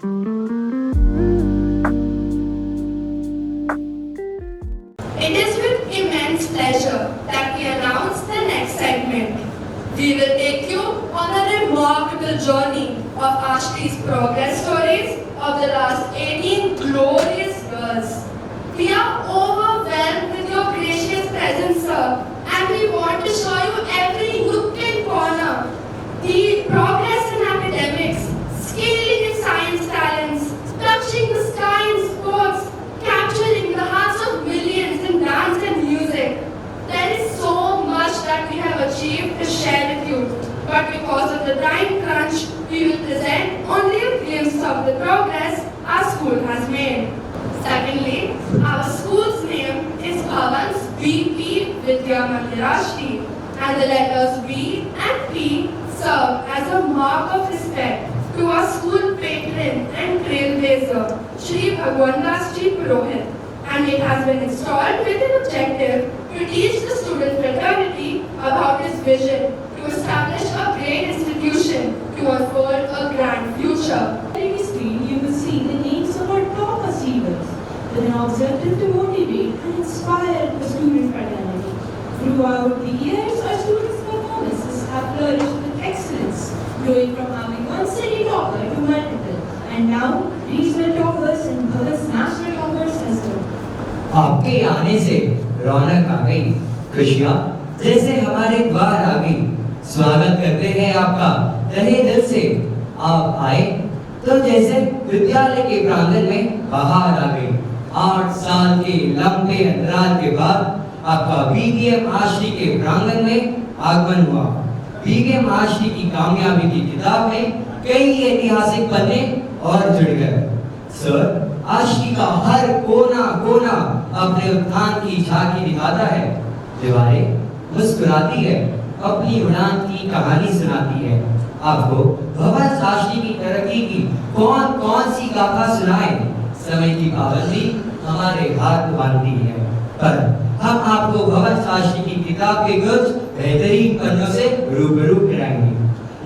It is with immense pleasure that we announce the next segment. We will take you on a remarkable journey of Ashti's progress stories of the last 18 glorious years. We are overwhelmed with your gracious presence, sir, and we want to show you every nook and corner. The progress in academics, scaling in science talents, touching the sky in sports, capturing the hearts of millions in dance and music. There is so much that we have achieved to share with you, but because of the time crunch, we will present only a glimpse of the progress our school has made. Secondly, our school's name is Bhavan's VP Vidya Mandir Ashti, and the letters V and P serve as a mark of respect to our school patron and trailblazer, Shri Bhagwandas Ji Purohit, and it has been installed with an objective to teach the student fraternity about his vision to establish a great institution to unfold a grand future. On the screen, you will see the names of our top achievers with an objective to motivate and inspire the student fraternity. Throughout the years, our students' performances have flourished with excellence, growing from having one steady topper to multiple, and now regional toppers and Bhagat's national toppers as well. आपके आने से रौनक आ गई, खुशियाँ जैसे हमारे द्वार आ गई। स्वागत करते हैं आपका तहे दिल से। आप आए तो जैसे विद्यालय के प्रांगण में बाहर आ गई। 8 साल के लंबे अंतराल के बाद आपका बीकेएम आश्री के प्रांगण में आगमन हुआ। बीकेएम आश्री की कामयाबी की किताब में कई ऐतिहासिक पन्ने और जुड़ गए। सर, आश्री का हर कोना कोना अपने उत्थान की झांकी दिखाता है। दीवारें मुस्कुराती है, अपनी उड़ान की कहानी सुनाती है। आपको भवन आश्री की तरक्की की कौन कौन सी गाथा सुनाए, समय की पाबंदी हमारे हाथ बांधती है, पर हम आपको भवन आश्री की किताब के कुछ बेहतरीन पन्नों से रूबरू कराएंगे।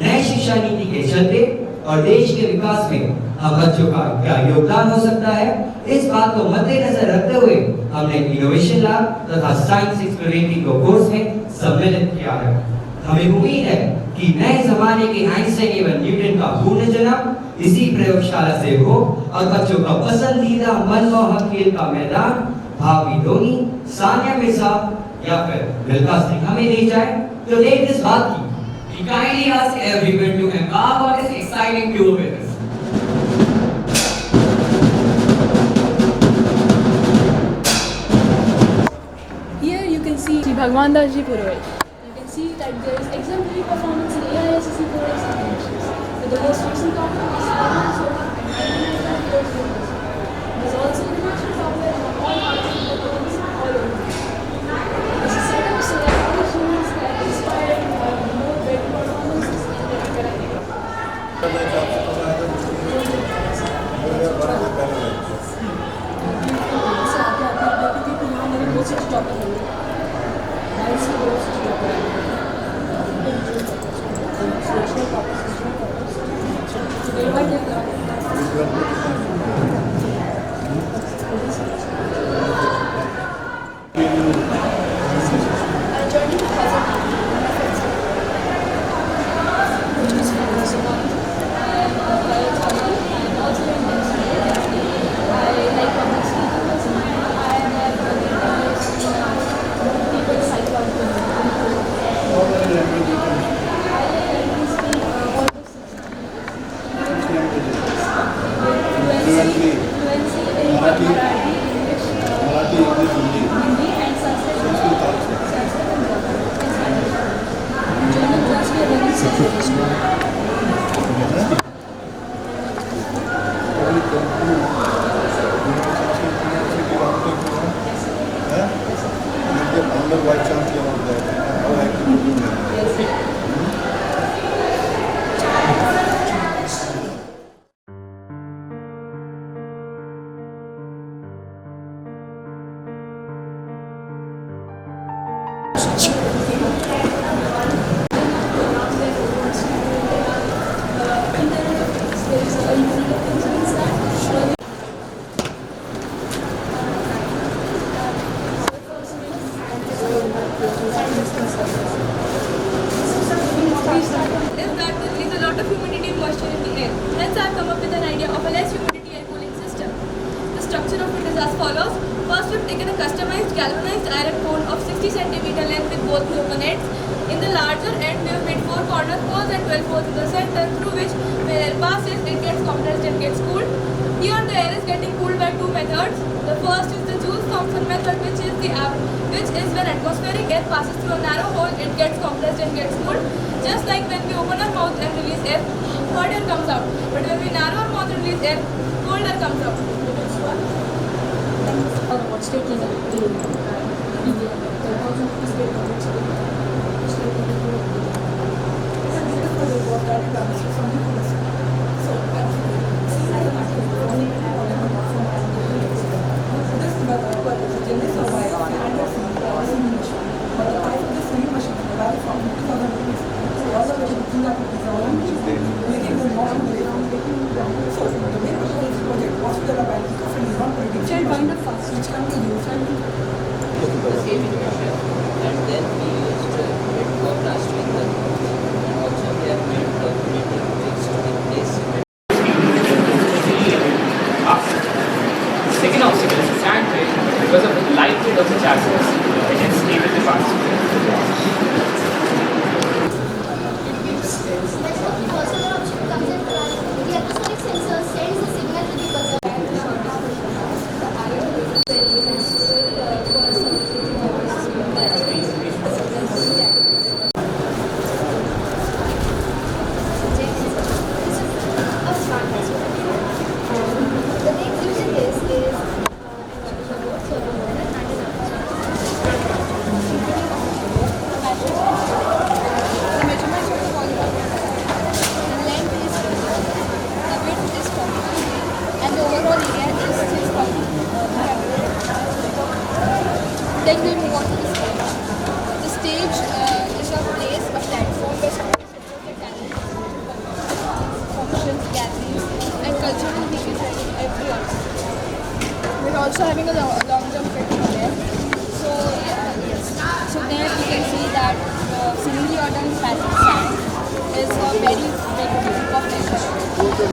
नए शिक्षा नीति के चलते और देश के विकास में हम बच्चों का क्या योगदान हो सकता है, इस बात को मद्देनजर रखते हुए हमने इनोवेशन लैब तथा साइंस एक्सप्लोरेटरी को कोर्स में सम्मिलित किया है। हमें उम्मीद है कि नए जमाने के आइंस्टाइन एवं न्यूटन का पूर्ण जन्म इसी प्रयोगशाला से हो और बच्चों का पसंदीदा मनमोहक खेल का मैदान भावी धोनी, सानिया मिर्जा या फिर मिल्खा सिंह हमें दे जाए। तो लेट इस बात की We kindly ask everyone to embark on this exciting tour with us. Here you can see Sri Bhagwan Das Ji Purohit. You can see that there is exemplary performance in AISSE board examinations. With the most recent conference, there's also international software and all parts of the programs all over. This is set up so that all students get inspired and have more better performances in their academic. There is a unique of a less humidity air cooling system. The structure of it is as follows. First, we've taken a customized galvanized iron cone of 60 centimeter length with both the open ends. In the larger end, we have made 4 corner holes and 12 holes in the center, through which, when air passes, it gets compressed and gets cooled. Here, the air is getting cooled by 2 methods. The first is the Joule-Thomson method, which is when atmospheric air passes through a narrow hole, it gets compressed and gets cooled. Just like when we open our mouth and release air, hot air comes out. But when we narrow our mouth and release air, cold air comes out. What state is it? India. The house of the state government. Child wind up fast, which can be used the same equation, and then we used it for plastering the road, and also we have made calculating bricks to replace cement. Second obstacle is sand weight. Because of the light weight of the chassis, it can stay with the parts. The atmospheric sensor sends the signal to the buzzer. The next using this is the measurements of the polygon. The length is the width is 40 and the overall area is 6,000. Then we move on to the stage. The stage is a place, a platform where students support their talent, functions, gatherings, and cultural events every year. We're also having a long jump festival there. So yes. So there you can see that the seemingly organic passive sand is a very big group of nature.